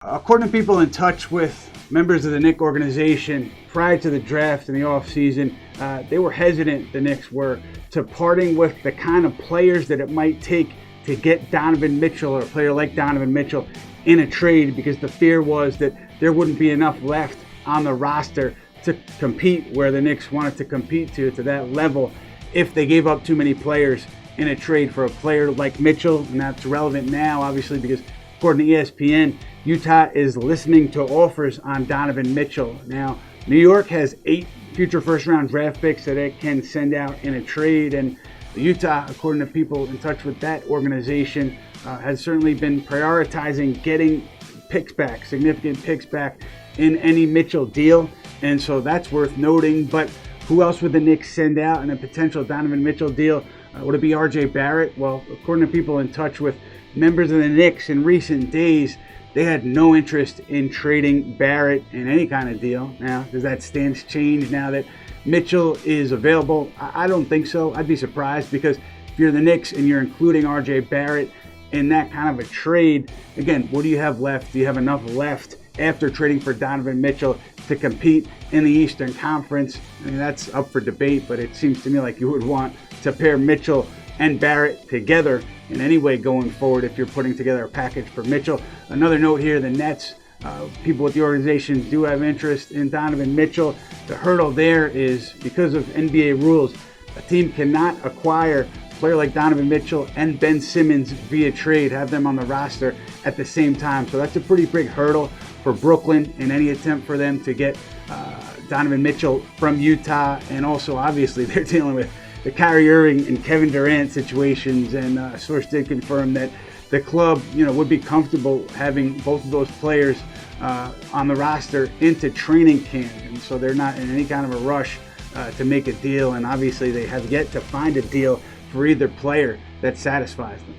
According to people in touch with members of the Knicks organization prior to the draft in the offseason, they were hesitant, the Knicks were, to parting with the kind of players that it might take to get Donovan Mitchell or a player like Donovan Mitchell in a trade, because the fear was that there wouldn't be enough left on the roster to compete where the Knicks wanted to compete to that level if they gave up too many players in a trade for a player like Mitchell. And that's relevant now, obviously, because according to ESPN, Utah is listening to offers on Donovan Mitchell. Now, New York has 8 future first-round draft picks that it can send out in a trade, and Utah, according to people in touch with that organization, has certainly been prioritizing getting picks back, significant picks back in any Mitchell deal, and so that's worth noting. But who else would the Knicks send out in a potential Donovan Mitchell deal? Would it be RJ Barrett? Well, according to people in touch with members of the Knicks in recent days, they had no interest in trading Barrett in any kind of deal. Now, does that stance change now that Mitchell is available? I don't think so. I'd be surprised, because if you're the Knicks and you're including RJ Barrett in that kind of a trade, again, what do you have left? Do you have enough left after trading for Donovan Mitchell to compete in the Eastern Conference? I mean, that's up for debate, but it seems to me like you would want to pair Mitchell and Barrett together in any way going forward if you're putting together a package for Mitchell. Another note here, the Nets, people with the organization do have interest in Donovan Mitchell. The hurdle there is because of NBA rules, a team cannot acquire a player like Donovan Mitchell and Ben Simmons via trade, have them on the roster at the same time. So that's a pretty big hurdle for Brooklyn in any attempt for them to get Donovan Mitchell from Utah. And also, obviously, they're dealing with the Kyrie Irving and Kevin Durant situations, and a source did confirm that the club, would be comfortable having both of those players on the roster into training camp, and so they're not in any kind of a rush to make a deal. And obviously, they have yet to find a deal for either player that satisfies them.